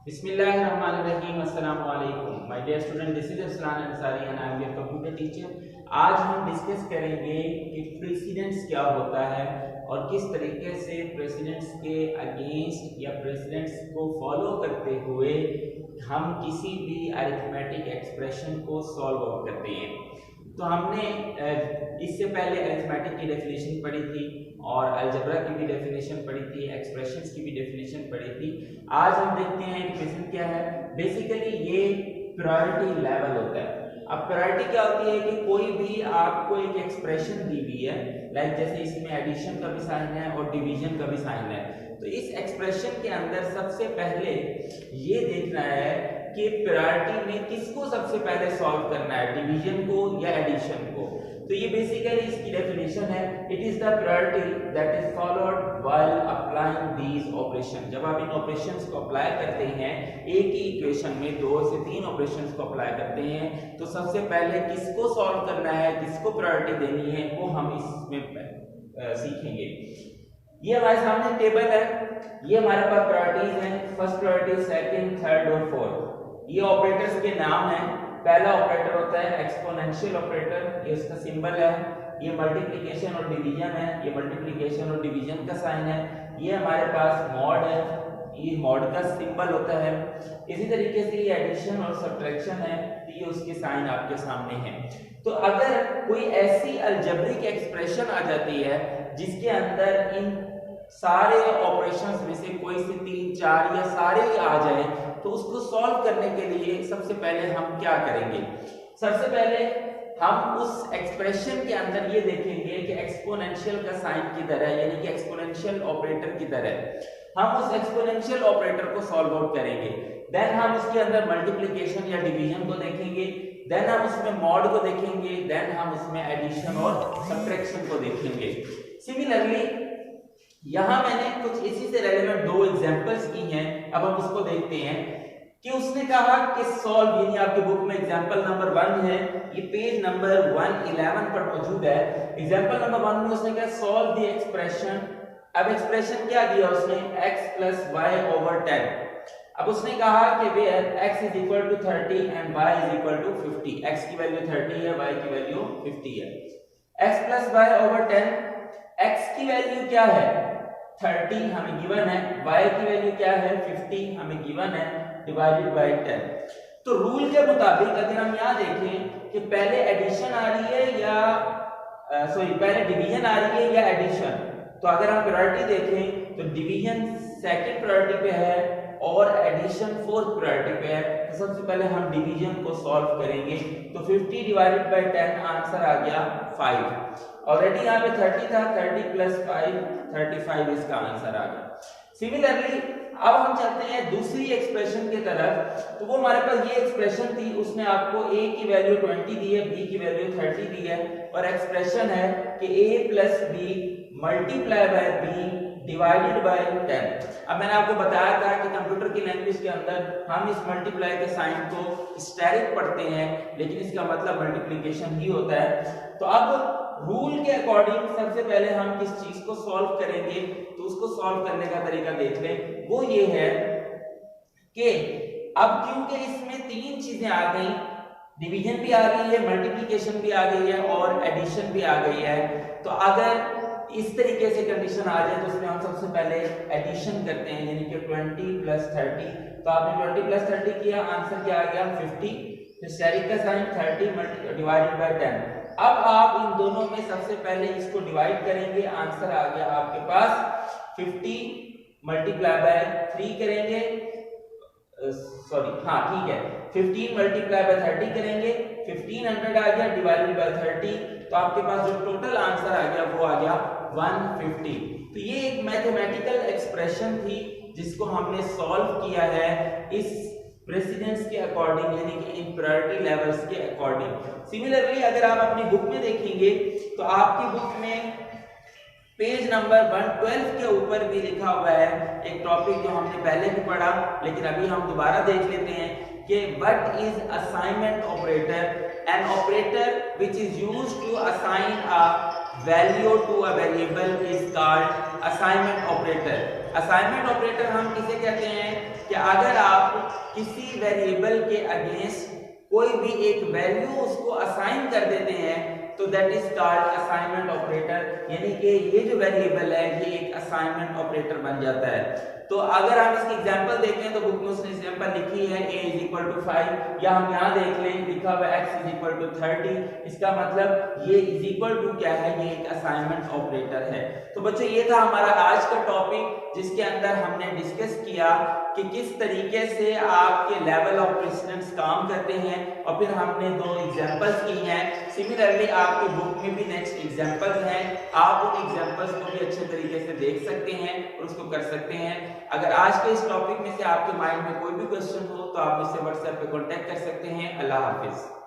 बिस्मिल्लाहिर्रहमानिर्रहीम। अस्सलामु अलैकुम my dear student, this is Arsalan Ansari and I am your computer teacher. आज हम डिस्कस करेंगे कि प्रेसिडेंट्स क्या होता है और किस तरीके से प्रेसिडेंट्स के अगेंस्ट या प्रेसिडेंट्स को फॉलो करते हुए हम किसी भी अरिथमेटिक एक्सप्रेशन को सॉल्व आउट करते हैं। तो हमने इससे पहले अरिथमेटिक की डेफिनेशन पढ़ी थी और अलजेब्रा की भी डेफिनेशन पढ़ी थी, एक्सप्रेशंस की भी डेफिनेशन पढ़ी थी। आज हम देखते हैं कि प्रेजेंट क्या है। बेसिकली ये प्रायोरिटी लेवल होता है। अब प्रायोरिटी क्या होती है कि कोई भी आपको एक एक्सप्रेशन दी हुई है, लाइक जैसे इसमें एडिशन का भी साइन है और डिवीजन का भी साइन है, तो इस एक्सप्रेशन के अंदर सबसे पहले ये देखना है कि प्रायोरिटी में किसको सबसे पहले सॉल्व करना है, डिवीजन को या एडिशन को। तो ये बेसिकली इसकी डेफिनेशन है, it is the priority that is followed while applying these operation. जब आप इन ऑपरेशंस को अप्लाई करते हैं, एक ही इक्वेशन में 2 से 3 ऑपरेशंस को अप्लाई करते हैं, तो सबसे पहले किसको सॉल्व करना है, किसको प्रायोरिटी देनी है, वो हम इसमें सीखेंगे। ये हमारे सामने टेबल है, ये हमारे पास प्रायोरिटीज हैं, फर्स्ट प्रायोरिटी, सेकंड, थर्ड और फोर्थ। ये ऑपरेटर्स के नाम हैं। पहला ऑपरेटर होता है एक्सपोनेंशियल ऑपरेटर, ये उसका सिंबल है। ये मल्टीप्लिकेशन और डिवीजन है, ये मल्टीप्लिकेशन और डिवीजन का साइन है। ये हमारे पास मॉड है, ये मॉड का सिंबल होता है। इसी तरीके से ये एडिशन और सब्ट्रैक्शन है, तो ये उसके साइन आपके सामने हैं। तो अगर कोई ऐसी अलजेब्रिक एक्सप्रेशन आ जाती है जिसके अंदर इन सारे ऑपरेशंस में से कोई से 3, 4 या सारे ही आ जाए, तो उसको सॉल्व करने के लिए सबसे पहले हम क्या करेंगे। सबसे पहले हम उस एक्सप्रेशन के अंदर ये देखेंगे कि एक्सपोनेंशियल का साइन किधर है, यानी कि एक्सपोनेंशियल ऑपरेटर किधर है। हम उस एक्सपोनेंशियल ऑपरेटर को सॉल्व आउट करेंगे। देन हम उसके अंदर मल्टीप्लिकेशन या डिवीजन को देखेंगे, देन हम उसमें मॉड को देखेंगे, देन हम उसमें एडिशन और सब्ट्रैक्शन को देखेंगे। सिमिलरली यहां मैंने कुछ इसी से रेलेवेंट 2 एग्जांपल्स की हैं। अब हम उसको देखते हैं कि उसने कहा कि सॉल्व, यानी आपके बुक में एग्जांपल नंबर 1 है, ये पेज नंबर 111 पर मौजूद है। एग्जांपल नंबर 1 में उसने कहा सॉल्व द एक्सप्रेशन। अब एक्सप्रेशन क्या दिया उसने, x + y / 10। अब उसने कहा कि where x = 30 and y = 50। x की वैल्यू 30 है, y की वैल्यू 50 है। x + y / 10, x की वैल्यू क्या है 30 हमें गिवन है, y की वैल्यू क्या है 50 हमें गिवन है, डिवाइडेड बाय 10। तो रूल के मुताबिक अगर हम यहाँ देखें कि पहले एडिशन आ रही है या पहले डिवीजन आ रही है या एडिशन, तो अगर हम प्रायोरिटी देखें तो डिवीजन सेकंड प्रायोरिटी पे है और एडिशन फोर्थ प्रायोरिटी पे है। तो सबसे पहले हम डिवीजन को सॉल्व करेंगे। तो 50 डिवाइडेड बाय 10 आंसर आ गया 5। ऑलरेडी यहाँ पे 30 था, 30 + 5 35 इसका आंसर आ गया। सिमिलरली अब हम चलते हैं दूसरी एक्सप्रेशन की तरफ। तो वो हमारे पास ये एक्सप्रेशन थी, उसने आपको a की वैल्यू 20 दी है, b की वैल्यू 30 दी है और एक्सप्रेशन है कि a + b × b divided by 10। अब मैंने आपको बताया था कि कंप्यूटर की लैंग्वेज के अंदर हम इस मल्टीप्लाई के साइन को स्टेरिक पढ़ते हैं, लेकिन इसका मतलब मल्टीप्लिकेशन ही होता है। तो अब रूल के अकॉर्डिंग सबसे पहले हम किस चीज को सॉल्व करेंगे, तो उसको सॉल्व करने का तरीका देख लें। वो ये है कि अब क्योंकि इसमें 3 चीजें आ गई, डिवीजन भी आ गई है, मल्टीप्लिकेशन भी आ गई है और एडिशन भी आ गई है, तो अगर इस तरीके से कंडीशन आ जाए तो उसमें हम सबसे पहले एडिशन करते हैं, यानी कि 20 + 30। तो आपने 20 + 30 किया, आंसर क्या आ गया 50, फिर स्टेरिक का साइन 30 डिवाइडेड बाय 10। अब आप इन दोनों में सबसे पहले इसको डिवाइड करेंगे, आंसर आ गया आपके पास 50 × 3 करेंगे, ठीक है, 15 × 30 करेंगे, 1500 आ गया डिवाइडेड बाय 30। तो आपके पास जो टोटल आंसर आ गया वो आ गया 150। तो ये एक मैथमेटिकल एक्सप्रेशन थी जिसको हमने सॉल्व किया है इस प्रेसिडेंस के अकॉर्डिंग, यानी कि इन प्रायोरिटी लेवल्स के अकॉर्डिंग। सिमिलरली अगर आप अपनी बुक में देखेंगे तो आपकी बुक में पेज नंबर 112 के ऊपर भी लिखा हुआ है एक टॉपिक जो हमने पहले भी पढ़ा, लेकिन अभी हम दोबारा देख लेते हैं कि what is assignment operator. An operator which is used to assign a value to a variable is called assignment operator. Assignment operator हम किसे कहते हैं कि अगर आप किसी वेरिएबल के अगेंस्ट कोई भी एक वैल्यू उसको असाइन कर देते हैं तो that is called assignment operator, यानी कि ये जो वेरिएबल है ये एक असाइनमेंट ऑपरेटर बन जाता है। तो अगर हम इसकी एग्जांपल देखें तो बुक में उसने एग्जांपल लिखी है a = 5, या हम यहाँ देख लें लिखा हुआ x = 30, इसका मतलब ये इज इक्वल टू क्या है, ये एक असाइनमेंट ऑपरेटर है। तो बच्चों ये था हमारा आज का टॉपिक जिसके अंदर हमने डिस्कस किया कि किस तरीके से आपके लेवल ऑफ प्रेसिडेंस काम करते हैं, और फिर हमने 2 एग्जांपल्स की हैं। सिमिलरली आपके बुक में भी नेक्स्ट एग्जांपल्स हैं, आप उन एग्जांपल्स को भी अच्छे तरीके से देख सकते हैं और उसको कर सकते हैं। अगर आज के इस टॉपिक में से आपके माइंड में कोई भी क्वेश्चन हो तो आप मुझसे व्हाट्सएप पे कांटेक्ट कर सकते हैं। अल्लाह हाफिज।